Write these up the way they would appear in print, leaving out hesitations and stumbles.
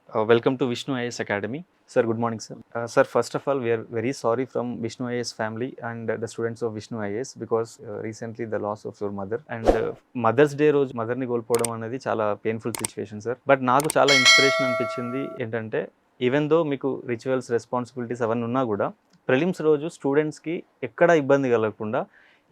Welcome to Vishnu IAS Academy. Sir, good morning, sir. Sir, first of all, we are very sorry from Vishnu IAS family and the students of Vishnu IAS because recently the loss of your mother. And mother's day రోజు మదర్ని కోల్పోవడం అనేది చాలా painful situation sir. But నాకు చాలా inspiration అనిపించింది ఏంటంటే even though మీకు రిచువల్స్ రెస్పాన్సిబిలిటీస్ అవన్నీ ఉన్నా కూడా ప్రిలిమ్స్ రోజు స్టూడెంట్స్కి ఎక్కడ ఇబ్బంది కలగకుండా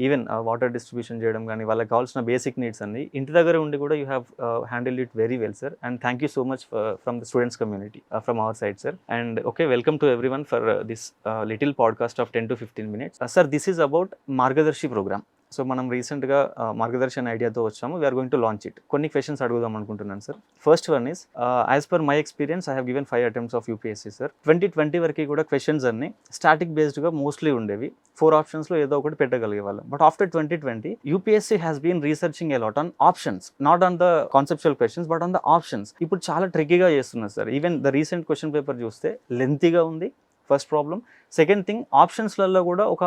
ఈవెన్ వాటర్ డిస్ట్రిబ్యూషన్ చేయడం కానీ వాళ్ళకి కావాల్సిన బేసిక్ నీడ్స్ అన్ని ఇంటి దగ్గర ఉండి కూడా you have handle it very well sir and thank you so much from the students community from our side sir and okay welcome to everyone for this little podcast of 10 to 15 minutes. Sir this is about Margadarshi program. So మనం రీసెంట్గా మార్గదర్శన్ ఐడియాతో వచ్చాము. We're going to launch it. కొన్ని questions అడుగుదాం అనుకుంటున్నాను sir. First one is as per my experience I have given 5 attempts of UPSC sir. 2020 వరకు కూడా questions అన్ని స్టాటిక్ బేస్డ్గా మోస్ట్లీ ఉండేవి. 4 ఆప్షన్స్లో ఏదో ఒకటి పెట్టగలిగే వాళ్ళం. But after 2020 UPSC has been researching a lot on options, not on the conceptual questions but on the options. ఇప్పుడు చాలా ట్రిక్కీగా చేస్తున్నారు sir. Even the recent question paper చూస్తే లెంతీగా ఉంది. First problem. సెకండ్ థింగ్, ఆప్షన్స్లలో కూడా ఒక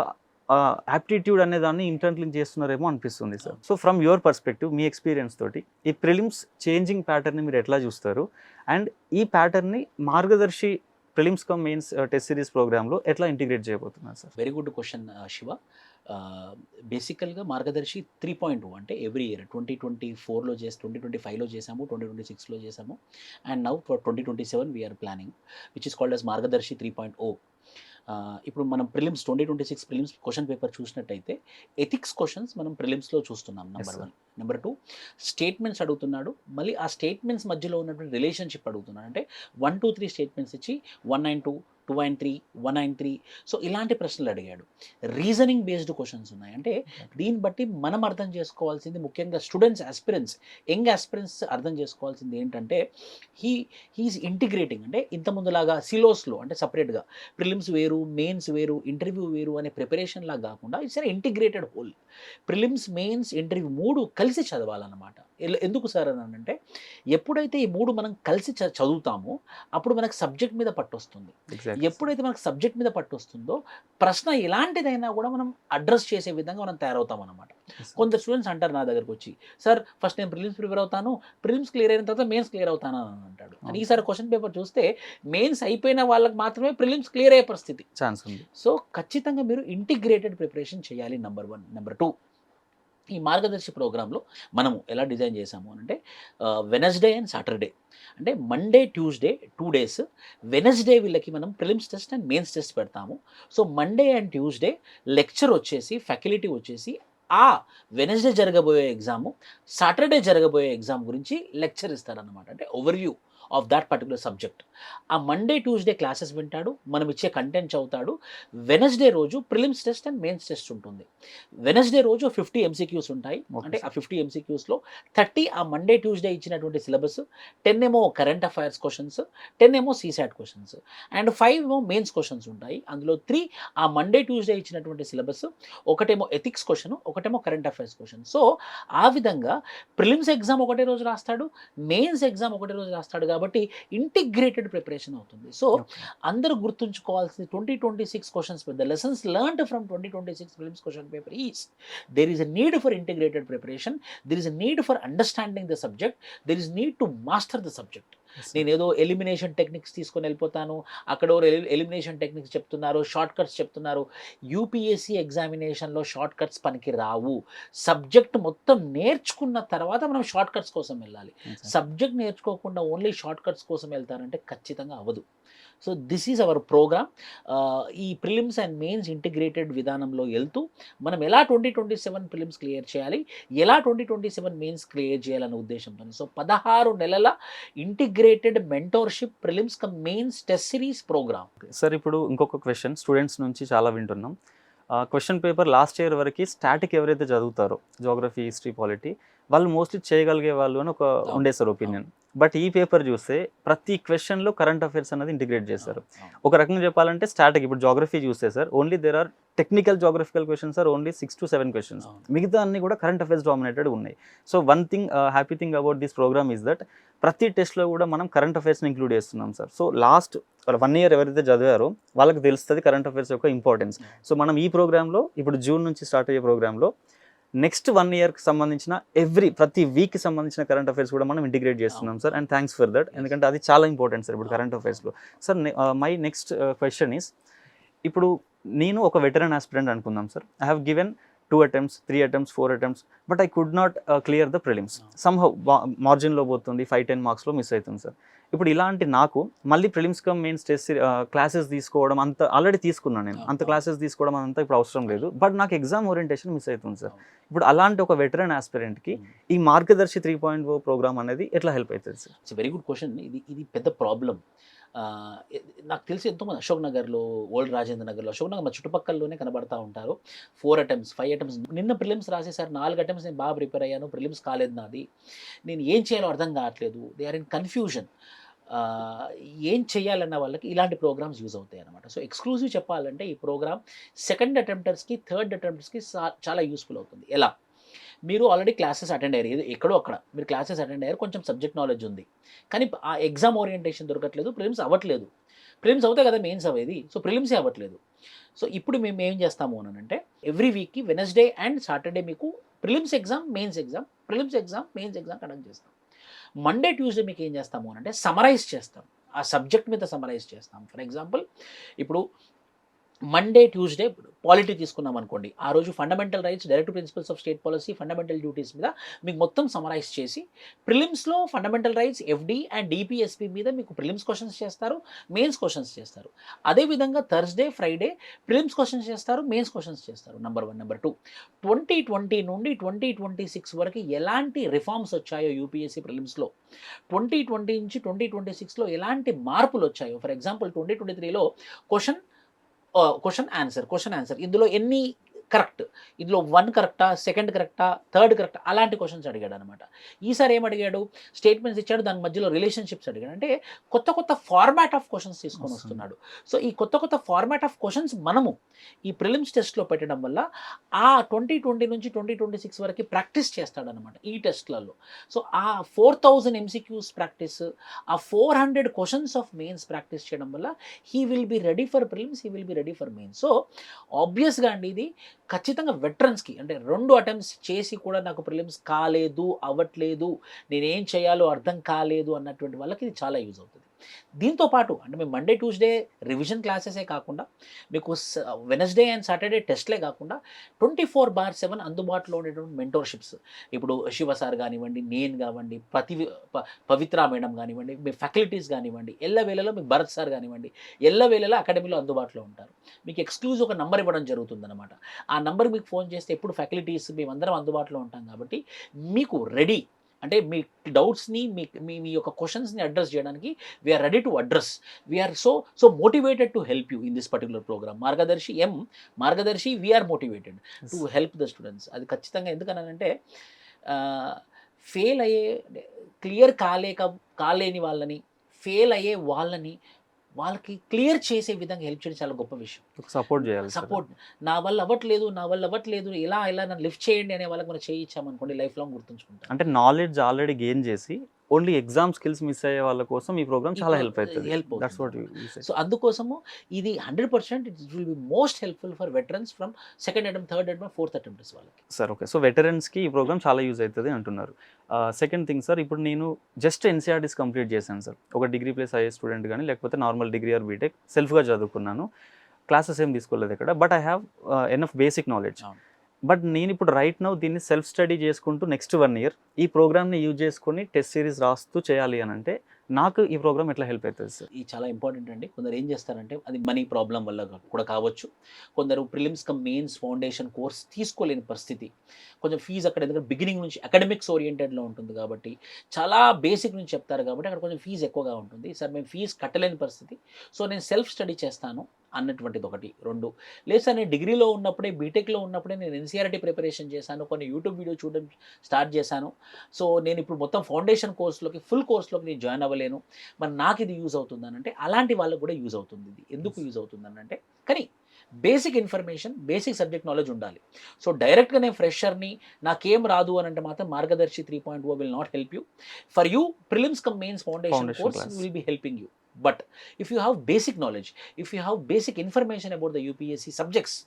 యాప్టిట్యూడ్ అనే దాన్ని ఇంటర్లింక్ చేస్తున్నారేమో అనిపిస్తుంది sir. So from your perspective, మీ ఎక్స్పీరియన్స్ తోటి ఈ ప్రిలిమ్స్ చేంజింగ్ ప్యాటర్న్ని మీరు ఎట్లా చూస్తారు అండ్ ఈ ప్యాటర్న్ని మార్గదర్శి prelims cum mains test series ప్రోగ్రామ్లో ఎట్లా ఇంటిగ్రేట్ చేయబోతున్నారు sir? Very good question Shiva. బేసికల్గా మార్గదర్శి 3.0 అంటే ఎవ్రీ ఇయర్ 2024లో 2025లో చేసాము, 2026లో చేసాము and now for 2027 we're planning which is called as Margadarshi 3.0. ఇప్పుడు మనం ప్రిలిమ్స్ 2026 ప్రిలిమ్స్ క్వశ్చన్ పేపర్ చూసినట్టయితే ఎథిక్స్ క్వశ్చన్స్ మనం ప్రిలిమ్స్లో చూస్తున్నాం. నెంబర్ 1. నెంబర్ 2, స్టేట్మెంట్స్ అడుగుతున్నాడు. మళ్ళీ ఆ స్టేట్మెంట్స్ మధ్యలో ఉన్నటువంటి రిలేషన్షిప్ అడుగుతున్నాడు. అంటే 1, 2, 3 స్టేట్మెంట్స్ ఇచ్చి 192, 293, 193 సో ఇలాంటి ప్రశ్నలు అడిగాడు. రీజనింగ్ బేస్డ్ క్వశ్చన్స్ ఉన్నాయి. అంటే దీన్ని బట్టి మనం అర్థం చేసుకోవాల్సింది, ముఖ్యంగా స్టూడెంట్స్ ఆస్పిరెంట్స్, యంగ్ ఆస్పిరెంట్స్ అర్థం చేసుకోవాల్సింది ఏంటంటే హీఈస్ ఇంటిగ్రేటింగ్. అంటే ఇంతకుముందులాగా సిలోస్లో అంటే సపరేట్గా ప్రిలిమ్స్ వేరు, మెయిన్స్ వేరు, ఇంటర్వ్యూ వేరు అనే ప్రిపరేషన్ లాగా కాకుండా it's an integrated whole. Prelims, mains, interview 3 కలిసి చదవాలన్నమాట. ఎందుకు సార్ అని అంటే ఎప్పుడైతే ఈ 3 మనం కలిసి చదువుతామో అప్పుడు మనకు సబ్జెక్ట్ మీద పట్టు వస్తుంది. ఎప్పుడైతే మనకు సబ్జెక్ట్ మీద పట్టు వస్తుందో ప్రశ్న ఎలాంటిదైనా కూడా మనం అడ్రస్ చేసే విధంగా మనం తయారవుతాం అన్నమాట. కొందరు స్టూడెంట్స్ అంటారు నా దగ్గరకు వచ్చి, సార్ ఫస్ట్ నేను ప్రిలిమ్స్ ప్రిపేర్ అవుతాను, ప్రిలిమ్స్ క్లియర్ అయిన తర్వాత మెయిన్స్ క్లియర్ అవుతాను అని అంటాడు. అని ఈసారి క్వశ్చన్ పేపర్ చూస్తే మెయిన్స్ అయిపోయిన వాళ్ళకి మాత్రమే ప్రిలిమ్స్ క్లియర్ అయ్యే పరిస్థితి ఛాన్స్ ఉంది. సో ఖచ్చితంగా మీరు ఇంటిగ్రేటెడ్ ప్రిపరేషన్ చేయాలి. నెంబర్ 1. నెంబర్ 2, ఈ మార్గదర్శి ప్రోగ్రాంలో మనము ఎలా డిజైన్ చేసాము అని అంటే వెనస్డే అండ్ సాటర్డే అంటే మండే, ట్యూస్డే 2 days, వెనస్డే వీళ్ళకి మనం prelims test and mains test పెడతాము. So Monday and Tuesday lecture వచ్చేసి, ఫ్యాకల్టీ వచ్చేసి ఆ వెనస్డే జరగబోయే ఎగ్జాము, సాటర్డే జరగబోయే ఎగ్జామ్ గురించి లెక్చర్ ఇస్తారన్నమాట. అంటే overview of that particular subject. ఆ మండే, ట్యూస్డే క్లాసెస్ వింటాడు, మనం ఇచ్చే కంటెంట్ చదువుతాడు. వెనస్డే రోజు prelims test and mains test ఉంటుంది. వెనస్డే రోజు 50 MCQs ఉంటాయి. అంటే ఆ 50 MCQsలో 30 ఆ మండే, ట్యూస్డే ఇచ్చినటువంటి సిలబస్, 10 ఏమో కరెంట్ అఫైర్స్ క్వశ్చన్స్, 10 ఏమో CSAT క్వశ్చన్స్ అండ్ 5 ఏమో మెయిన్స్ క్వశ్చన్స్ ఉంటాయి. అందులో 3 ఆ మండే, ట్యూస్డే ఇచ్చినటువంటి సిలబస్, ఒకటేమో ఎథిక్స్ క్వశ్చన్, ఒకటేమో కరెంట్ అఫైర్స్ క్వశ్చన్. సో ఆ విధంగా ప్రిలిమ్స్ ఎగ్జామ్ ఒకటే రోజు రాస్తాడు, మెయిన్స్ ఎగ్జామ్ ఒకటే రోజు రాస్తాడు. కాబట్టి ఇంటిగ్రేటెడ్ ప్రిపరేషన్ అవుతుంది. సో అందరూ గుర్తుంచుకోవాల్సింది 2026 questions paper, the lessons learned from 2026 prelims question paper is there is a need for integrated preparation, there is a need for understanding the subject, there is need to master the subject. నేను ఏదో elimination techniques తీసుకొని వెళ్ళిపోతాను, అక్కడ elimination techniques చెప్తున్నారు, shortcuts చెప్తున్నారు. UPSC ఎగ్జామినేషన్లో shortcuts పనికి రావు. సబ్జెక్ట్ మొత్తం నేర్చుకున్న తర్వాత మనం షార్ట్ కట్స్ కోసం వెళ్ళాలి. సబ్జెక్ట్ నేర్చుకోకుండా ఓన్లీ షార్ట్ కట్స్ కోసం వెళ్తారంటే ఖచ్చితంగా అవ్వదు. So this is our program. ఈ ప్రిలిమ్స్ అండ్ మెయిన్స్ ఇంటిగ్రేటెడ్ విధానంలో వెళ్తూ మనం ఎలా 2027 ప్రిలిమ్స్ క్లియర్ చేయాలి, ఎలా 2027 మెయిన్స్ క్లియర్ చేయాలనే ఉద్దేశంతో. సో 16 నెలల integrated mentorship prelims cum mains test series programme. Sir ఇప్పుడు ఇంకొక క్వశ్చన్ స్టూడెంట్స్ నుంచి చాలా వింటున్నాం. క్వశ్చన్ పేపర్ లాస్ట్ ఇయర్ వరకు స్టాటిక్ ఎవరైతే చదువుతారో జోగ్రఫీ, హిస్టరీ, పాలిటీ వాళ్ళు మోస్ట్లీ చేయగలిగే వాళ్ళు అని ఒక ఉండే సార్ ఒపీనియన్. బట్ ఈ పేపర్ చూస్తే ప్రతి క్వశ్చన్లో కరెంట్ అఫైర్స్ అనేది ఇంటిగ్రేట్ చేస్తారు. ఒక రకంగా చెప్పాలంటే స్టాటిక్, ఇప్పుడు జోగ్రఫీ చూస్తే sir only there are technical geographical questions are only 6 to 7 questions. మిగతా అన్ని కూడా కరెంట్ అఫైర్స్ డామినేటెడ్ ఉన్నాయి. So one thing happy thing about this programme is that ప్రతి టెస్ట్లో కూడా మనం కరెంట్ అఫైర్స్ని ఇంక్లూడ్ చేస్తున్నాం సార్. సో లాస్ట్ 1 year ఎవరైతే చదివారో వాళ్ళకి తెలుస్తుంది కరెంట్ అఫైర్స్ యొక్క ఇంపార్టెన్స్. సో మనం ఈ ప్రోగ్రాంలో ఇప్పుడు జూన్ నుంచి స్టార్ట్ అయ్యే ప్రోగ్రాంలో నెక్స్ట్ 1 ఇయర్కి సంబంధించిన ప్రతి వీక్కి సంబంధించిన కరెంట్ అఫైర్స్ కూడా మనం ఇంటిగ్రేట్ చేస్తున్నాం sir, and thanks for that. ఎందుకంటే అది చాలా ఇంపార్టెంట్ సార్ ఇప్పుడు కరెంట్ అఫైర్స్లో. Sir my next question is, ఇప్పుడు నేను ఒక వెటరన్ ఆస్పిరెంట్ అనుకుందాం sir. I have given 2 attempts, 3 attempts, 4 attempts, but I could not clear the prelims. Somehow మార్జిన్లో పోతుంది, 5-10 మార్క్స్లో మిస్ అవుతుంది సార్. ఇప్పుడు ఇలాంటి నాకు మళ్ళీ prelims cum mains test classes తీసుకోవడం అంత ఆల్రెడీ తీసుకున్నాను నేను, అంత క్లాసెస్ తీసుకోవడం అంతా ఇప్పుడు అవసరం లేదు, బట్ నాకు ఎగ్జామ్ ఓరియంటేషన్ మిస్ అవుతుంది సార్. ఇప్పుడు అలాంటి ఒక వెటరన్ ఆస్పిరెంట్కి ఈ మార్గదర్శి 3.0 ప్రోగ్రామ్ అనేది ఎట్లా హెల్ప్ అవుతుంది sir? It's very good question. ఇది పెద్ద ప్రాబ్లం. నాకు తెలిసి ఎంతోమంది అశోక్ నగర్లో, ఓల్డ్ రాజేంద్ర నగర్లో, అశోక్ నగర్ మా చుట్టుపక్కలలోనే కనబడతా ఉంటారు. 4 attempts, 5 attempts, నిన్న ప్రిలిమ్స్ రాసేసారు, 4 attempts నేను బాగా ప్రిపేర్ అయ్యాను, ప్రిలిమ్స్ కాలేదు నాది, నేను ఏం చేయాలో అర్థం కావట్లేదు, దే ఆర్ ఇన్ కన్ఫ్యూజన్. ఏం చేయాలన్న వాళ్ళకి ఇలాంటి ప్రోగ్రామ్స్ యూజ్ అవుతాయి అనమాట. సో ఎక్స్క్లూజివ్ చెప్పాలంటే ఈ ప్రోగ్రామ్ సెకండ్ అటెంప్టర్స్కి, థర్డ్ అటెంప్టర్స్కి చాలా యూస్ఫుల్ అవుతుంది. ఎలా? మీరు ఆల్రెడీ క్లాసెస్ అటెండ్ అయ్యారు, ఎక్కడో అక్కడ మీరు క్లాసెస్ అటెండ్ అయ్యారు, కొంచెం సబ్జెక్ట్ నాలెడ్జ్ ఉంది, కానీ ఆ ఎగ్జామ్ ఓరియంటేషన్ దొరకట్లేదు, ప్రిలిమ్స్ అవ్వట్లేదు. ప్రిలిమ్స్ అవుతాయి కదా మెయిన్స్ అవ్వేది, సో ప్రిలిమ్సే అవ్వట్లేదు. సో ఇప్పుడు మేము ఏం చేస్తాము అని అంటే, ఎవ్రీ వీక్కి వెనస్డే అండ్ సాటర్డే మీకు prelims exam, mains exam, prelims exam, mains exam conduct చేస్తాం. మండే ట్యూస్డే మీకు ఏం చేస్తాము అని అంటే సమరైజ్ చేస్తాం, ఆ సబ్జెక్ట్ మీద సమరైజ్ చేస్తాం. ఫర్ ఎగ్జాంపుల్ ఇప్పుడు మండే ట్యూస్డే పాలిటీ తీసుకున్నాం అనుకోండి, ఆ రోజు fundamental rights, direct principles of state policy, fundamental duties మీద మీకు మొత్తం సమరైజ్ చేసి, ప్రిలిమ్స్లో fundamental rights, FD and DPSP మీద మీకు ప్రిలిమ్స్ క్వశ్చన్స్ చేస్తారు, మెయిన్స్ క్వశ్చన్స్ చేస్తారు. అదేవిధంగా థర్స్డే, ఫ్రైడే ప్రిలిమ్స్ క్వశ్చన్స్ చేస్తారు, మెయిన్స్ క్వశ్చన్స్ చేస్తారు. నెంబర్ 1. నెంబర్ 2, 2020 నుండి 2026 వరకు ఎలాంటి రిఫార్మ్స్ వచ్చాయో యూపీఎస్సీ ప్రిలిమ్స్లో, 2020 నుంచి 2026లో ఎలాంటి మార్పులు వచ్చాయో. ఫర్ ఎగ్జాంపుల్ 2023లో క్వశ్చన్ ఆన్సర్ ఇందులో ఎన్ని కరెక్ట్, ఇందులో 1 కరెక్టా, సెకండ్ కరెక్టా, థర్డ్ కరెక్టా, అలాంటి క్వశ్చన్స్ అడిగాడు అనమాట. ఈసారి ఏం అడిగాడు, స్టేట్మెంట్స్ ఇచ్చాడు, దాని మధ్యలో రిలేషన్షిప్స్ అడిగాడు. అంటే కొత్త ఫార్మాట్ ఆఫ్ క్వశ్చన్స్ తీసుకొని వస్తున్నాడు. సో ఈ కొత్త ఫార్మాట్ ఆఫ్ క్వశ్చన్స్ మనము ఈ ప్రిలిమ్స్ టెస్ట్లో పెట్టడం వల్ల ఆ 2020 నుంచి 2026 వరకు ప్రాక్టీస్ చేస్తాడనమాట ఈ టెస్ట్లలో. సో ఆ 4000 ఎంసీక్యూస్ ప్రాక్టీస్, ఆ 400 క్వశ్చన్స్ ఆఫ్ మెయిన్స్ ప్రాక్టీస్ చేయడం వల్ల he will be ready for prelims, he will be ready for mains. So ఆబ్వియస్గా అండి ఇది ఖచ్చితంగా వెటరన్స్కి, అంటే 2 అటెంప్ట్స్ చేసి కూడా నాకు ప్రిలిమ్స్ కాలేదు, అవ్వట్లేదు, నేనేం చేయాలో అర్థం కాలేదు అన్నటువంటి వాళ్ళకి ఇది చాలా యూజ్ అవుతుంది. దీంతో పాటు అంటే మేము మండే ట్యూస్డే రివిజన్ క్లాసెసే కాకుండా, మీకు వెనస్డే అండ్ సాటర్డే టెస్ట్లే కాకుండా 24/7 అందుబాటులో ఉండేటువంటి మెంటోర్షిప్స్, ఇప్పుడు శివ సార్ కానివ్వండి, నేను కానివ్వండి, పవిత్ర మేడం కానివ్వండి, మీ ఫ్యాకల్టీస్ కానివ్వండి, ఎల్లవేళలో మీ భరత్ సార్ కానివ్వండి, ఎల్లవేళలో అకాడమీలో అందుబాటులో ఉంటారు. మీకు ఎక్స్క్లూజివ్ ఒక నంబర్ ఇవ్వడం జరుగుతుందన్నమాట. ఆ నంబర్ మీకు ఫోన్ చేస్తే ఎప్పుడు ఫ్యాకల్టీస్ మేమందరం అందుబాటులో ఉంటాం కాబట్టి మీకు రెడీ, అంటే మీ డౌట్స్ని, మీ యొక్క క్వశ్చన్స్ని అడ్రస్ చేయడానికి we're ready to address. We're so motivated to help you in this particular programme. Margadarshi we're motivated to help the students. అది ఖచ్చితంగా ఎందుకనంటే ఫెయిల్ అయ్యే, క్లియర్ కాలేని వాళ్ళని, ఫెయిల్ అయ్యే వాళ్ళకి క్లియర్ చేసే విధంగా హెల్ప్ చేయడం చాలా గొప్ప విషయం. సపోర్ట్ చేయాలి. సపోర్ట్, నా వల్ల అవ్వట్లేదు, ఇలా నన్ను లిఫ్ట్ చేయండి అనే వాళ్ళకి మనం చేయించామనుకోండి, లైఫ్ లాంగ్ గుర్తుంచుకుంటాం. అంటే నాలెడ్జ్ ఆల్రెడీ గెయిన్ చేసి ఓన్లీ ఎగ్జామ్ స్కిల్స్ మిస్ అయ్యే వాళ్ళ కోసం ఈ ప్రోగ్రామ్ చాలా హెల్ప్ అవుతుంది. That's what you say. So అందుకోసము ఇది 100% it will be most helpful for veterans from second attempt, third attempt, fourth attempts వాళ్ళకి. సార్ ఓకే, సో వెటరన్స్కి ఈ ప్రోగ్రామ్ చాలా యూజ్ అవుతుంది అంటున్నారు. సెకండ్ థింగ్ సార్, ఇప్పుడు నేను జస్ట్ ఎన్సీఆర్టీస్ కంప్లీట్ చేశాను సార్, ఒక డిగ్రీ ప్లస్ ఐఏ స్టూడెంట్ కానీ లేకపోతే నార్మల్ డిగ్రీ ఆర్ బీటెక్ సెల్ఫ్గా చదువుకున్నాను, క్లాసెస్ ఏం తీసుకోలేదు ఇక్కడ, but I have enough basic knowledge. But నేను ఇప్పుడు రైట్ నౌ దీన్ని సెల్ఫ్ స్టడీ చేసుకుంటూ నెక్స్ట్ 1 year ఈ ప్రోగ్రామ్ని యూజ్ చేసుకొని టెస్ట్ సిరీస్ రాస్తూ చేయాలి అని అంటే నాకు ఈ ప్రోగ్రామ్ ఎట్లా హెల్ప్ అవుతుంది సార్? ఇది చాలా ఇంపార్టెంట్ అండి. కొందరు ఏం చేస్తారంటే అది మనీ ప్రాబ్లం వల్ల కూడా కావచ్చు, కొందరు prelims cum mains foundation course తీసుకోలేని పరిస్థితి, కొంచెం ఫీజు అక్కడ ఎందుకంటే బిగినింగ్ నుంచి అకాడమిక్స్ ఓరియంటెడ్లో ఉంటుంది కాబట్టి చాలా బేసిక్ నుంచి చెప్తారు కాబట్టి అక్కడ కొంచెం ఫీజు ఎక్కువగా ఉంటుంది. సార్ మేము ఫీజు కట్టలేని పరిస్థితి, సో నేను సెల్ఫ్ స్టడీ చేస్తాను అన్నటువంటిది ఒకటి. 2, లేదు సార్ నేను డిగ్రీలో ఉన్నప్పుడే, బీటెక్లో ఉన్నప్పుడే నేను ఎన్సీఆర్టీ ప్రిపరేషన్ చేశాను, కొన్ని యూట్యూబ్ వీడియో చూడడం స్టార్ట్ చేశాను, సో నేను ఇప్పుడు మొత్తం ఫౌండేషన్ కోర్సులోకి, ఫుల్ కోర్సులోకి నేను జాయిన్ అవ్వలేను, మరి నాకు ఇది యూజ్ అవుతుందనంటే అలాంటి వాళ్ళకు కూడా యూజ్ అవుతుంది. ఇది ఎందుకు యూజ్ అవుతుందనంటే, కానీ basic information, basic subject knowledge ఉండాలి. సో డైరెక్ట్గా నేను ఫ్రెషర్ని, నాకేం రాదు అని అంటే మాత్రం Margadarshi 3.0 will not help you. For you prelims cum mains foundation course will be helping you. But if you have basic knowledge, if you have basic information about the UPSC subjects,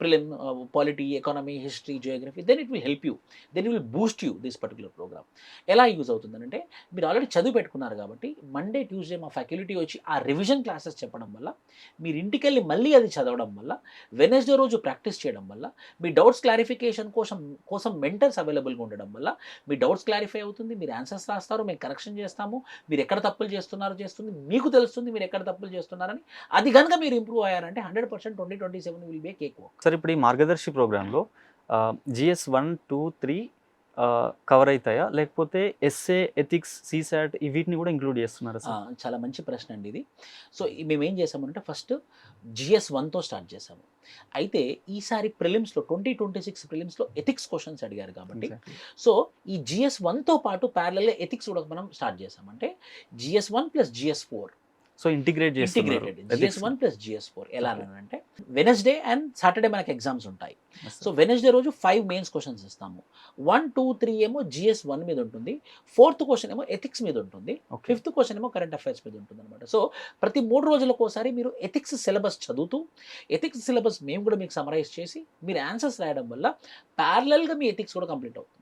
prelim, polity, economy, history, geography, then it will help you, then it will boost you this particular program. ఎలా use అవుతుందంటే, మీరు already చదివి పెట్టుకున్నారు కాబట్టి Monday Tuesday మా faculty వచ్చి ఆ revision classes చెప్పడం వల్ల, మీరు ఇంటికి వెళ్ళి మళ్ళీ అది చదవడం వల్ల, వెనస్డే రోజు ప్రాక్టీస్ చేయడం వల్ల, మీ డౌట్స్ క్లారిఫికేషన్ కోసం మెంటర్స్ అవైలబుల్గా ఉండడం వల్ల మీ డౌట్స్ క్లారిఫై అవుతుంది, మీరు ఆన్సర్స్ రాస్తారు, మేము కరెక్షన్ చేస్తాము, మీరు ఎక్కడ తప్పులు చేస్తుంది, మీకు తెలుస్తుంది మీరు ఎక్కడ తప్పులు చేస్తున్నారని. అది కనుక మీరు ఇంప్రూవ్ అయ్యారంటే 100% 2027 will be A cake walk. Sir ఇప్పుడు ఈ మార్గదర్శి ప్రోగ్రాంలో జిఎస్ 1, 2, 3 కవర్ అవుతాయా, లేకపోతే ఎస్ఏ, ఎథిక్స్, సిసాట్ వీటిని కూడా ఇంక్లూడ్ చేస్తున్నారా సార్? చాలా మంచి ప్రశ్న అండి ఇది. సో మేము ఏం చేసామంటే ఫస్ట్ జిఎస్ 1తో స్టార్ట్ చేసాము. అయితే ఈసారి ప్రిలిమ్స్లో 2026 ప్రిలిమ్స్లో ఎథిక్స్ క్వశ్చన్స్ అడిగారు కాబట్టి, సో ఈ జిఎస్ 1తో పాటు ప్యారలల్గా ఎథిక్స్ కూడా మనం స్టార్ట్ చేసామంటే GS 1 plus GS 4. So integrated GS 1 plus GS 4 ఎలా అంటే, వెనస్డే అండ్ సాటర్డే మనకి ఎగ్జామ్స్ ఉంటాయి. సో వెనస్డే రోజు 5 మెయిన్స్ క్వశ్చన్స్ ఇస్తాము. 1, 2, 3 ఏమో జిఎస్ 1 మీద ఉంటుంది, 4th క్వశ్చన్ ఏమో ఎథిక్స్ మీద ఉంటుంది, 5th క్వశ్చన్ ఏమో కరెంట్ అఫైర్స్ మీద ఉంటుంది అనమాట. సో ప్రతి 3 రోజులకు ఒకసారి మీరు ఎథిక్స్ సిలబస్ చదువుతూ, ఎథిక్స్ సిలబస్ మేము కూడా మీకు సమరైజ్ చేసి మీరు ఆన్సర్స్ రాయడం వల్ల ప్యారలల్గా మీ ఎథిక్స్ కూడా కంప్లీట్ అవుతుంది.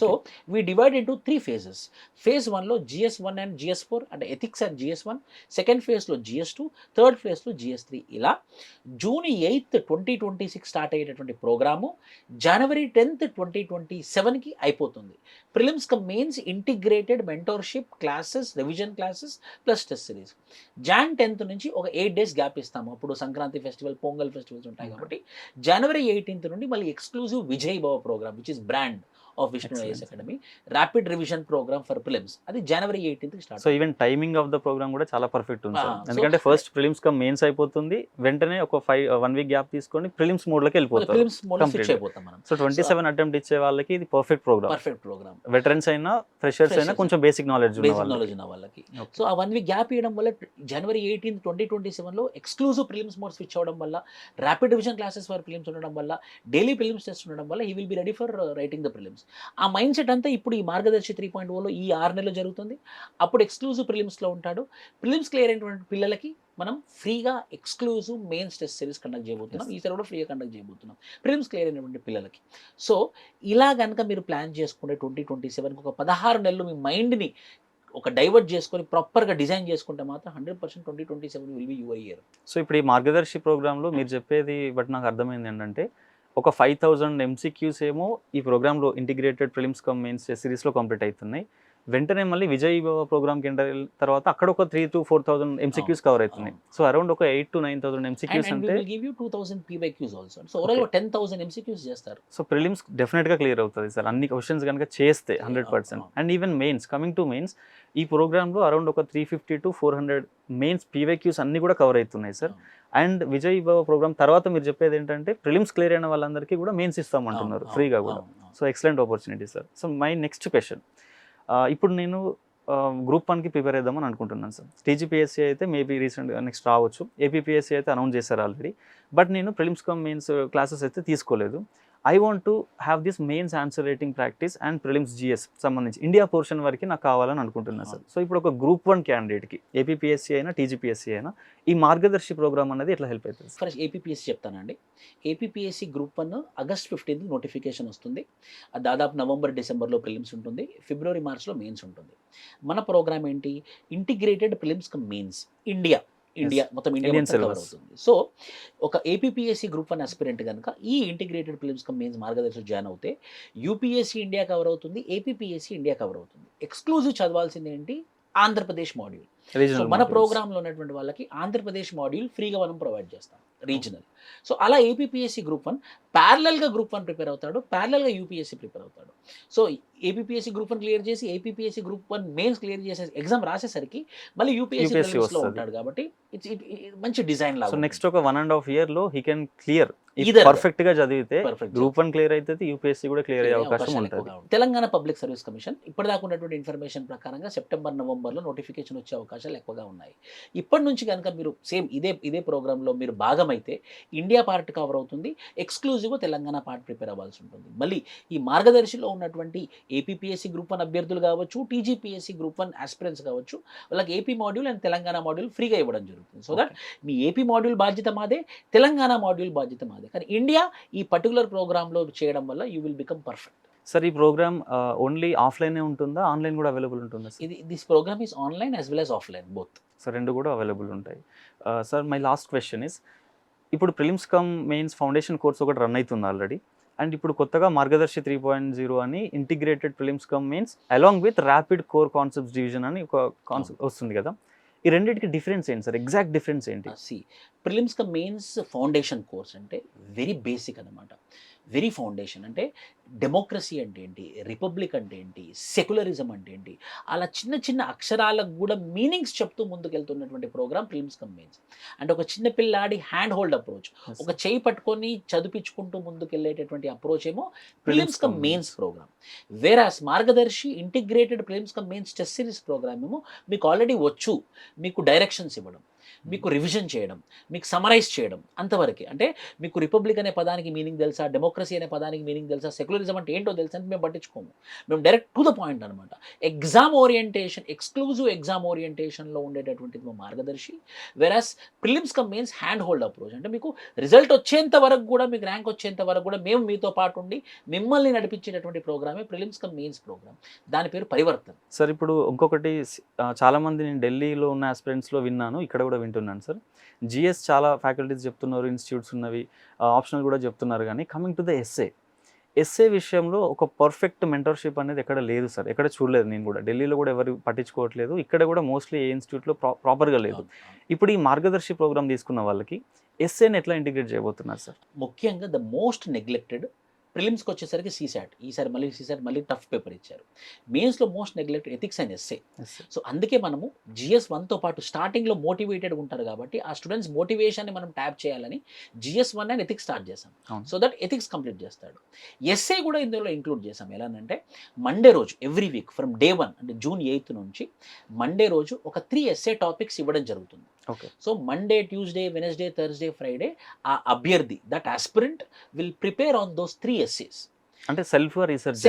So we divide into 3 phases. Phase 1లో జిఎస్ 1 అండ్ జిఎస్ 4 అంటే ఎథిక్స్ అండ్ జిఎస్ 1, సెకండ్ ఫేజ్లో జిఎస్ 2, థర్డ్ ఫేజ్లో జిఎస్ 3. ఇలా జూన్ 8, 2026 స్టార్ట్ అయ్యేటటువంటి ప్రోగ్రాము జనవరి 10, 2027కి అయిపోతుంది. Prelims cum mains integrated mentorship classes, revision classes plus test series. Jan 10th నుంచి ఒక 8 days గ్యాప్ ఇస్తాము. అప్పుడు సంక్రాంతి ఫెస్టివల్, పొంగల్ ఫెస్టివల్స్ ఉంటాయి కాబట్టి జనవరి 18th నుండి మళ్ళీ exclusive Vijay Bhava program which is brand of Vishnu IAS academy, rapid revision program for prelims, అది జనవరి 18th start. So even timing of the program కూడా చాలా పర్ఫెక్ట్ ఉంది సార్. ఎందుకంటే ఫస్ట్ ప్రిలిమ్స్ కమ్ మెయిన్స్ అయిపోతుంది, వెంటనే ఒక 1 week గ్యాప్ తీసుకొని ప్రిలిమ్స్ మోడ్ లోకి వెళ్ళిపోతారు. ప్రిలిమ్స్ మోడ్ స్విచ్ అయిపోతాం మనం. సో 27 అటెంప్ట్ ఇచ్చే వాళ్ళకి ఇది పర్ఫెక్ట్ ప్రోగ్రామ్. వెటరన్స్ అయినా ఫ్రెషర్స్ అయినా కొంచెం బేసిక్ నాలెడ్జ్ ఉన్న వాళ్ళకి. సో ఆ 1 week గ్యాప్ ఇవ్వడం వల్ల జనవరి 18, 2027లో ఎక్స్క్లూజివ్ ప్రిలిమ్స్ మోడ్ స్విచ్ అవ్వడం వల్ల, rapid revision classes for prelims ఉండడం వల్ల, డైలీ ప్రిలిమ్స్ టెస్ట్ ఉండడం వల్ల he will be ready for writing the prelims. ఆ మైండ్ అంతా ఇప్పుడు ఈ మార్గదర్శి 3.0లో ఈ 6 నెలలు జరుగుతుంది. అప్పుడు ఎక్స్క్లూజివ్ ప్రిలిమ్స్లో ఉంటాడు. ప్రిలిమ్స్ క్లియర్ అయినటువంటి పిల్లలకి మనం ఫ్రీగా exclusive mains test series conduct చేయబోతున్నాం. ఈసారి కూడా ఫ్రీగా కండక్ట్ చేయబోతున్నాం ప్రిలిమ్స్ క్లియర్ అయినటువంటి పిల్లలకి. సో ఇలా కనుక మీరు ప్లాన్ చేసుకుంటే 2027కి ఒక 16 నెలలు మీ మైండ్ని ఒక డైవర్ట్ చేసుకొని ప్రాపర్గా డిజైన్ చేసుకుంటే మాత్రం 100% 2027 will be your year. So ఇప్పుడు ఈ మార్గదర్శి ప్రోగ్రాంలో మీరు చెప్పేది బట్ నాకు అర్థమైంది ఏంటంటే, ఒక 5000 MCQs ఏమో ఈ ప్రోగ్రాంలో ఇంటిగ్రేటెడ్ ప్రిలిమ్స్ కమ్ మెయిన్స్ సిరీస్లో కంప్లీట్ అవుతున్నాయి. వెంటనే మళ్ళీ విజయ్ ప్రోగ్రామ్కి ఎంటర్ అయిన తర్వాత అక్కడ ఒక 3,000 to 4,000 MCQs కవర్ అవుతున్నాయి. సో అరౌండ్ ఒక 8,000 to 9,000 MCQs అంటే give you 2000 PYQs also. So overall 10,000 MCQs చేస్తారు. సో ప్రిలిమ్స్ డెఫినెట్గా క్లియర్ అవుతుంది సార్ అన్ని క్వశ్చన్స్ కనుక చేస్తే 100%. And even mains, coming to mains, ఈ ప్రోగ్రాంలో అరౌండ్ ఒక 350 to 400 మెయిన్స్ PYQs అన్ని కూడా కవర్ అవుతున్నాయి సార్. అండ్ విజయ్ ప్రోగ్రామ్ తర్వాత మీరు చెప్పేది ఏంటంటే ప్రిలిమ్స్ క్లియర్ అయిన వాళ్ళందరికీ కూడా మెయిన్స్ ఇస్తామంటున్నారు ఫ్రీగా కూడా. So excellent opportunity sir. So my next question, ఇప్పుడు నేను గ్రూప్ 1కి ప్రిపేర్ అవుదామని అనుకుంటున్నాను సార్. టీజీపీఎస్సీ అయితే మేబీ రీసెంట్గా నెక్స్ట్ రావచ్చు, ఏపీపీఎస్సీ అయితే అనౌన్స్ చేశారు ఆల్రెడీ. బట్ నేను ప్రిలిమ్స్ కమ్ మెయిన్స్ క్లాసెస్ అయితే తీసుకోలేదు. I want to have this mains answer writing practice and prelims GS సంబంధించి ఇండియా పోర్షన్ వరకు నాకు కావాలని అనుకుంటున్నాను సార్. సో ఇప్పుడు ఒక గ్రూప్ 1 క్యాండిడేట్కి ఏపీపీఎస్సీ అయినా టీజీపీఎస్సీ అయినా ఈ మార్గదర్శి ప్రోగ్రామ్ అనేది ఎట్లా హెల్ప్ అవుతుంది? ఫస్ట్ ఏపీపీఎస్సీ చెప్తానండి. ఏపీపీఎస్సీ గ్రూప్ 1 ఆగస్ట్ 15 నోటిఫికేషన్ వస్తుంది. దాదాపు నవంబర్, డిసెంబర్లో ప్రిలిమ్స్ ఉంటుంది, ఫిబ్రవరి, మార్చ్లో మెయిన్స్ ఉంటుంది. మన ప్రోగ్రామ్ ఏంటి? Integrated prelims cum mains India మొత్తం ఇండియా కవర్ అవుతుంది. సో ఒక ఏపీపీఎస్సీ గ్రూప్ 1 ఆస్పిరెంట్ కనుక ఈ ఇంటిగ్రేటెడ్ ప్రిలిమ్స్ కమ్ మెయిన్స్ మార్గదర్శి జాయిన్ అవుతే యూపీఎస్సీ ఇండియా కవర్ అవుతుంది, ఏపీపీఎస్సీ ఇండియా కవర్ అవుతుంది. ఎక్స్క్లూజివ్ చదవాల్సింది ఏంటి? ఆంధ్రప్రదేశ్ మాడ్యూల్. సో మన ప్రోగ్రాంలో ఉన్నటువంటి వాళ్ళకి ఆంధ్రప్రదేశ్ మాడ్యూల్ ఫ్రీగా మనం ప్రొవైడ్ చేస్తాం, రీజనల్. సో అలా ఏపీపీఎస్సీ గ్రూప్ 1 ప్యారలల్గా గ్రూప్ 1 ప్రిపేర్ అవుతాడు, ప్యారలల్గా యూపీఎస్సీ ప్రిపేర్ అవుతాడు. సో ఏపీపీఎస్సీ గ్రూప్ 1 క్లియర్ చేసి ఏపీపీఎస్సీ గ్రూప్ 1 మెయిన్స్ క్లియర్ చేసే ఎగ్జామ్ రాసేసరికి మళ్ళీ యూపీఎస్సీలో ఉంటాడు కాబట్టి మంచి డిజైన్ లాగా. సో నెక్స్ట్ ఒక 1.5 yearలో హీ కెన్ క్లియర్ పర్ఫెక్ట్ గా చదివితే గ్రూప్ 1 క్లియర్ అవుతుంది, యూపీఎస్సీ కూడా క్లియర్ అయ్యే అవకాశం ఉంటుంది. తెలంగాణ పబ్లిక్ సర్వీస్ కమిషన్ ఇప్పటిదాకా ఉన్నటువంటి ఇన్ఫర్మేషన్ ప్రకారంగా సెప్టెంబర్, నవంబర్లో నోటిఫికేషన్ వచ్చే అవకాశాలు ఎక్కువగా ఉన్నాయి. ఇప్పటి నుంచి కనుక మీరు సేమ్ ఇదే ప్రోగ్రాంలో మీరు భాగం అయితే ఇండియా పార్ట్ కవర్ అవుతుంది, ఎక్స్క్లూజివ్గా తెలంగాణ పార్ట్ ప్రిపేర్ అవ్వాల్సి ఉంటుంది. మళ్ళీ ఈ మార్గదర్శిలో ఉన్నటువంటి ఏపీపీఎస్సీ గ్రూప్ 1 అభ్యర్థులు కావచ్చు, టీజీపీఎస్సీ గ్రూప్ 1 ఆస్పిరెంట్స్ కావచ్చు, వాళ్ళకి AP module and Telangana module ఫ్రీగా ఇవ్వడం జరుగుతుంది. So that me AP module బాధ్యత మాదే, తెలంగాణ మాడ్యూల్ బాధ్యత మాదే. కానీ ఇండియా ఈ పర్టికులర్ ప్రోగ్రాంలో చేయడం వల్ల you will become perfect. Sir ఈ ప్రోగ్రామ్ ఓన్లీ ఆఫ్లైనే ఉంటుందా, ఆన్లైన్ కూడా అవైలబుల్ ఉంటుందా sir? This programme is online as well as offline both. So రెండు కూడా అవైలబుల్ ఉంటాయి. Sir my last question is, ఇప్పుడు prelims cum mains foundation course ఒకటి రన్ అవుతుంది ఆల్రెడీ, అండ్ ఇప్పుడు కొత్తగా మార్గదర్శి 3.0 అని integrated prelims cum mains along with rapid core concepts division అని ఒక కాన్సెప్ట్ వస్తుంది కదా. ఈ రెండింటికి డిఫరెన్స్ ఏంటి సార్? ఎగ్జాక్ట్ డిఫరెన్స్ ఏంటి? Prelims cum mains foundation course అంటే వెరీ బేసిక్ అనమాట. వెరీ ఫౌండేషన్ అంటే డెమోక్రసీ అంటే ఏంటి, రిపబ్లిక్ అంటే ఏంటి, సెక్యులరిజం అంటే ఏంటి, అలా చిన్న చిన్న అక్షరాలకు కూడా మీనింగ్స్ చెప్తూ ముందుకెళ్తున్నటువంటి ప్రోగ్రామ్ ప్రిలిమ్స్ కమ్ మెయిన్స్. అంటే ఒక చిన్న పిల్లాడి హ్యాండ్ హోల్డ్ అప్రోచ్, ఒక చేయి పట్టుకొని చదివించుకుంటూ ముందుకెళ్ళేటటువంటి అప్రోచ్ ఏమో prelims cum mains program. Whereas Margadarshi integrated prelims cum mains test series program ఏమో మీకు ఆల్రెడీ వచ్చు, మీకు డైరెక్షన్స్ ఇవ్వడం, మీకు రివిజన్ చేయడం, మీకు సమరైజ్ చేయడం అంతవరకే. అంటే మీకు రిపబ్లిక్ అనే పదానికి మీనింగ్ తెలుసా, డెమోక్రసీ అనే పదానికి మీనింగ్ తెలుసా, సెక్యులరిజం అంటే ఏంటో తెలుసా అని మేము పట్టించుకోము. మేము డైరెక్ట్ టు ద పాయింట్ అనమాట. ఎగ్జామ్ ఓరియంటేషన్, ఎక్స్క్లూజివ్ ఎగ్జామ్ ఓరియంటేషన్లో ఉండేటటువంటిది మా మార్గదర్శి. వెరాస్ prelims cum mains hand hold approach. అంటే మీకు రిజల్ట్ వచ్చేంత వరకు కూడా, మీకు ర్యాంక్ వచ్చేంత వరకు కూడా మేము మీతో పాటు ఉండి మిమ్మల్ని నడిపించేటటువంటి ప్రోగ్రామే ప్రిలిమ్స్ కమ్ మెయిన్స్ ప్రోగ్రామ్. దాని పేరు పరివర్తన్. సార్ ఇప్పుడు ఇంకొకటి, చాలామంది నేను ఢిల్లీలో ఉన్న ఆస్పిరెంట్స్లో విన్నాను, ఇక్కడ కూడా వింటున్నాను సార్, జిఎస్ చాలా ఫ్యాకల్టీస్ చెప్తున్నారు, ఇన్స్టిట్యూట్స్ ఉన్నవి, ఆప్షనల్ కూడా చెప్తున్నారు. కానీ కమింగ్ టు ద ఎస్ఏ విషయంలో ఒక పర్ఫెక్ట్ మెంటర్షిప్ అనేది ఎక్కడ లేదు సార్, ఎక్కడ చూడలేదు నేను కూడా. ఢిల్లీలో కూడా ఎవరు పట్టించుకోవట్లేదు, ఇక్కడ కూడా మోస్ట్లీ ఏ ఇన్స్టిట్యూట్లో ప్రాపర్గా లేదు. ఇప్పుడు ఈ మార్గదర్శి ప్రోగ్రామ్ తీసుకున్న వాళ్ళకి ఎస్ఏని ఎట్లా ఇంటిగ్రేట్ చేయబోతున్నారు సార్? ముఖ్యంగా ద మోస్ట్ నెగ్లెక్టెడ్ ప్రిలిమ్స్కి వచ్చేసరికి సీసాట్, ఈసారి మళ్ళీ సీసాట్ మళ్ళీ టఫ్ పేపర్ ఇచ్చారు. మెయిన్స్లో most neglected ethics and SA. So అందుకే మనము GS 1తో పాటు స్టార్టింగ్లో మోటివేటెడ్గా ఉంటారు కాబట్టి ఆ స్టూడెంట్స్ మోటివేషన్ని మనం ట్యాప్ చేయాలని GS 1 అండ్ ఎథిక్స్ స్టార్ట్ చేసాం. సో దట్ ఎథిక్స్ కంప్లీట్ చేస్తాడు. ఎస్ఏ కూడా ఇందులో ఇంక్లూడ్ చేసాం. ఎలానంటే మండే రోజు ఎవ్రీ వీక్ ఫ్రమ్ డే 1 అంటే June 8th నుంచి మండే రోజు ఒక 3 ఎస్ఏ టాపిక్స్ ఇవ్వడం జరుగుతుంది. Okay. So Monday, Tuesday, Wednesday, Thursday, Friday ఆ అభ్యర్థి that aspirant will prepare on those 3 essays. అంటే సెల్ఫ్ రీసెర్చ్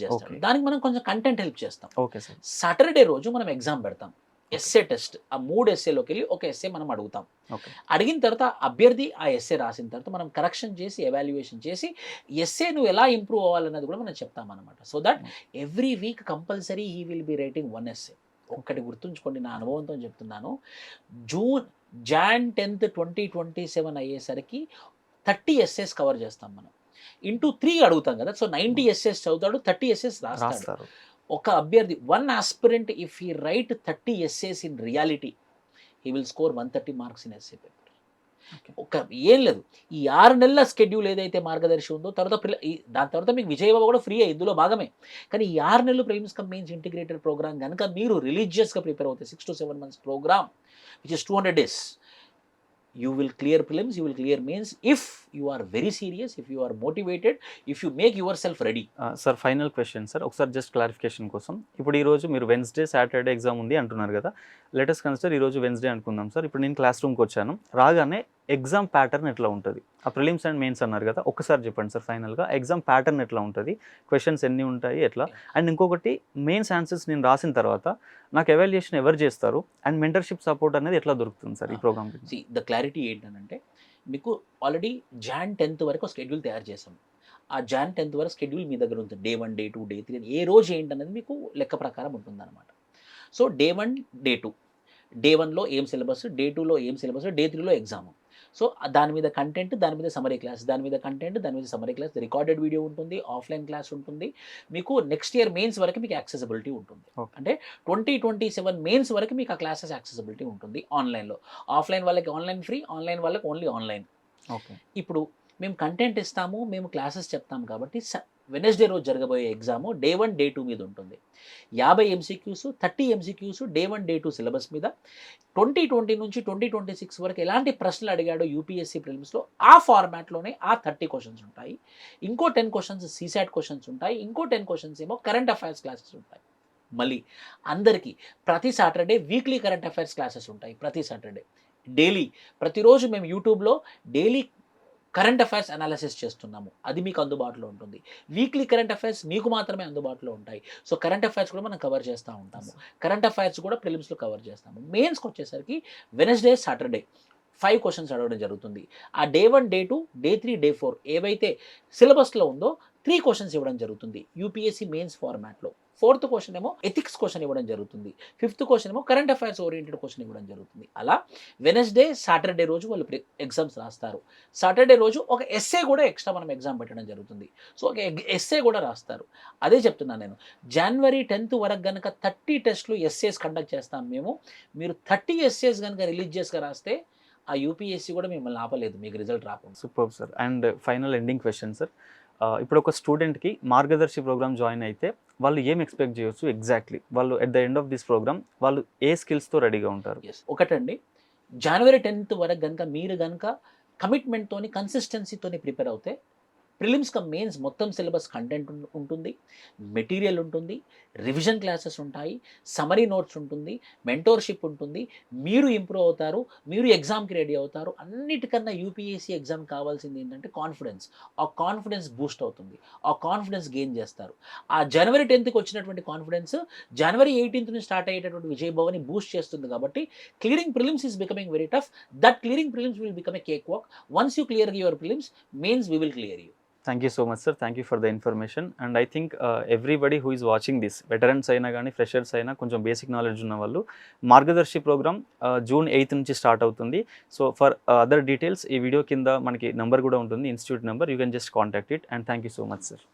చేస్తాడు. దానికి మనం కొంచెం కంటెంట్ హెల్ప్ చేస్తాం. Okay sir. సాటర్డే రోజు మనం ఎగ్జామ్ పెడతాం, ఎస్ఏ టెస్ట్. ఆ 3 ఎస్ఏలోకి వెళ్ళి ఒక ఎస్ఏ మనం అడుగుతాం. ఓకే. అడిగిన తర్వాత అభ్యర్థి ఆ ఎస్ఏ రాసిన తర్వాత మనం కరెక్షన్ చేసి ఎవాల్యుయేషన్ చేసి ఎస్ఏ నువ్వు ఎలా ఇంప్రూవ్ అవ్వాలన్నది కూడా మనం చెప్తాం అనమాట. So that every week compulsory he will be writing 1 essay. ఒక్కటి గుర్తుంచుకోండి, నా అనుభవంతో చెప్తున్నాను. Jan 10th 2027 అయ్యేసరికి 30 essays కవర్ చేస్తాం మనం. ఇంటూ 3 అడుగుతాం కదా. సో 90 essays చదువుతాడు, 30 essays రాస్తాడు. ఒక అభ్యర్థి, 1 aspirant if he write 30 essays in reality, he will score 130 marks in essay paper. ఒక ఏం లేదు, ఈ 6 నెలల స్కెడ్యూల్ ఏదైతే మార్గదర్శి ఉందో దాని తర్వాత మీకు విజయబాబు కూడా ఫ్రీ ఇందులో భాగమే. కానీ ఈ 6 నెలలు prelims cum mains integrated programme కనుక మీరు రిలీజియస్గా ప్రిపేర్ అవుతాయి, 6 to 7 months programme which is 200 days, you will clear prelims, you will clear mains if you are very serious, if you are motivated, if you make yourself ready. Sir final question sir, ఒకసారి just clarification కోసం. ఇప్పుడు ఈరోజు మీరు Wednesday, Saturday exam ఉంది అంటున్నారు కదా. Latest consider ఈరోజు Wednesday అనుకుందాం సార్. ఇప్పుడు నేను క్లాస్ రూమ్కి వచ్చాను, రాగానే ఎగ్జామ్ ప్యాటర్న్ ఎట్లా ఉంటుంది? ఆ ప్రిలిమ్స్ అండ్ మెయిన్స్ అన్నారు కదా, ఒక్కసారి చెప్పండి సార్ ఫైనల్గా ఎగ్జామ్ ప్యాటర్న్ ఎట్లా ఉంటుంది, క్వశ్చన్స్ ఎన్ని ఉంటాయి, ఎట్లా? అండ్ ఇంకొకటి, మెయిన్స్ ఆన్సర్స్ నేను రాసిన తర్వాత నాకు ఎవాల్యుయేషన్ ఎవరు చేస్తారు అండ్ మెంటర్షిప్ సపోర్ట్ అనేది ఎట్లా దొరుకుతుంది సార్ ఈ ప్రోగ్రామ్? ద క్లారిటీ ఏంటంటే మీకు ఆల్రెడీ Jan 10th వరకు స్కెడ్యూల్ తయారు చేసాం. ఆ Jan 10th వరకు స్కెడ్యూల్ మీ దగ్గర ఉంటుంది. Day 1, Day 2, Day 3 ఏ రోజు ఏంటనేది మీకు లెక్క ప్రకారం ఉంటుందన్నమాట. సో Day 1, Day 2, Day 1లో ఏం సిలబస్, Day 2లో ఏం సిలబస్, Day 3లో ఎగ్జామ్. సో దాని మీద కంటెంట్, దాని మీద సమరీ క్లాస్, దాని మీద కంటెంట్, దాని మీద సమరీ క్లాస్, రికార్డెడ్ వీడియో ఉంటుంది, ఆఫ్లైన్ క్లాస్ ఉంటుంది. మీకు నెక్స్ట్ ఇయర్ మెయిన్స్ వరకు మీకు యాక్సెసిబిలిటీ ఉంటుంది. అంటే 2027 మెయిన్స్ వరకు మీకు ఆ క్లాసెస్ యాక్సెసిబిలిటీ ఉంటుంది ఆన్లైన్లో. ఆఫ్లైన్ వాళ్ళకి ఆన్లైన్ ఫ్రీ, ఆన్లైన్ వాళ్ళకి ఓన్లీ ఆన్లైన్. ఓకే. ఇప్పుడు మేము కంటెంట్ ఇస్తాము, మేము క్లాసెస్ చెప్తాం కాబట్టి వెనస్డే రోజు జరగబోయే ఎగ్జాము Day 1, Day 2 మీద ఉంటుంది. 50 MCQs, 30 MCQs Day 1, Day 2 syllabus మీద. 2020 నుంచి 2026 వరకు ఎలాంటి ప్రశ్నలు అడిగాడో యూపీఎస్సీ ప్రిలిమ్స్లో ఆ ఫార్మాట్లోనే ఆ 30 క్వశ్చన్స్ ఉంటాయి. ఇంకో 10 క్వశ్చన్స్ సీసాట్ క్వశ్చన్స్ ఉంటాయి. ఇంకో 10 క్వశ్చన్స్ ఏమో కరెంట్ అఫైర్స్ క్లాసెస్ ఉంటాయి. మళ్ళీ అందరికీ ప్రతి Saturday weekly current affairs classes ఉంటాయి. ప్రతి సాటర్డే డైలీ ప్రతిరోజు మేము యూట్యూబ్లో డైలీ కరెంట్ అఫైర్స్ అనాలిసిస్ చేస్తున్నాము. అది మీకు అందుబాటులో ఉంటుంది. వీక్లీ కరెంట్ అఫైర్స్ మీకు మాత్రమే అందుబాటులో ఉంటాయి. సో కరెంట్ అఫైర్స్ కూడా మనం కవర్ చేస్తూ ఉంటాము. కరెంట్ అఫైర్స్ కూడా ప్రిలిమ్స్లో కవర్ చేస్తాము. మెయిన్స్కి వచ్చేసరికి వెనస్డే, సాటర్డే 5 క్వశ్చన్స్ అడగడం జరుగుతుంది. ఆ డే 1, డే 2, డే 3, డే 4 ఏవైతే సిలబస్లో ఉందో 3 క్వశ్చన్స్ ఇవ్వడం జరుగుతుంది యూపీఎస్సీ మెయిన్స్ ఫార్మాట్లో. 4th క్వశ్చన్ ఏమో ఎథిక్స్ క్వశ్చన్ ఇవ్వడం జరుగుతుంది. 5th క్వశ్చన్ ఏమో కరెంట్ అఫైర్స్ ఓరియంటెడ్ క్వశ్చన్ ఇవ్వడం జరుగుతుంది. అలా వెనస్డే, సాటర్డే రోజు వాళ్ళు ఎగ్జామ్స్ రాస్తారు. సాటర్డే రోజు ఒక ఎస్సే కూడా ఎక్స్ట్రా మనం ఎగ్జామ్ పెట్టడం జరుగుతుంది. సో ఒక ఎస్సే కూడా రాస్తారు. అదే చెప్తున్నాను నేను. జనవరి 10th వరకు కనుక 30 టెస్టులు ఎస్సేస్ కండక్ట్ చేస్తాం మేము. మీరు 30 ఎస్సేస్ కనుక రిలీజియస్గా రాస్తే ఆ యూపీఎస్సీ కూడా మిమ్మల్ని ఆపలేదు మీకు రిజల్ట్ రాకుండా. Super sir. And final ending question sir, ఇప్పుడు ఒక స్టూడెంట్కి మార్గదర్శి ప్రోగ్రామ్ జాయిన్ అయితే వాళ్ళు ఏం ఎక్స్పెక్ట్ చేయొచ్చు ఎగ్జాక్ట్లీ? వాళ్ళు at the end of this programme వాళ్ళు ఏ స్కిల్స్తో రెడీగా ఉంటారు? ఎస్, ఒకటండి, జనవరి 10th వరకు కనుక మీరు కనుక కమిట్మెంట్తోని కన్సిస్టెన్సీతోని ప్రిపేర్ అవుతే ప్రిలిమ్స్ కమ్ మెయిన్స్ మొత్తం సిలబస్ కంటెంట్ ఉంటుంది, మెటీరియల్ ఉంటుంది, రివిజన్ క్లాసెస్ ఉంటాయి, సమరీ నోట్స్ ఉంటుంది, మెంటోర్షిప్ ఉంటుంది, మీరు ఇంప్రూవ్ అవుతారు, మీరు ఎగ్జామ్కి రెడీ అవుతారు. అన్నిటికన్నా యూపీఎస్సీ ఎగ్జామ్ కావాల్సింది ఏంటంటే కాన్ఫిడెన్స్. ఆ కాన్ఫిడెన్స్ బూస్ట్ అవుతుంది, ఆ కాన్ఫిడెన్స్ గెయిన్ చేస్తారు. ఆ జనవరి 10th వచ్చినటువంటి కాన్ఫిడెన్స్ జనవరి 18th నుంచి స్టార్ట్ అయ్యేటటువంటి విజయభవని బూస్ట్ చేస్తుంది. కాబట్టి clearing prelims is becoming very tough. That clearing prelims will become a cake walk. Once you clear your prelims, mains we will clear you. Thank you so much sir. Thank you for the information. And I think everybody who is watching this, veterans అయినా కానీ freshers అయినా కొంచెం basic knowledge ఉన్న వాళ్ళు, మార్గదర్శి programme June 8th నుంచి start అవుతుంది. So for other details ఈ video కింద మనకి నెంబర్ కూడా ఉంటుంది, institute number. You can just contact it. And thank you so much sir.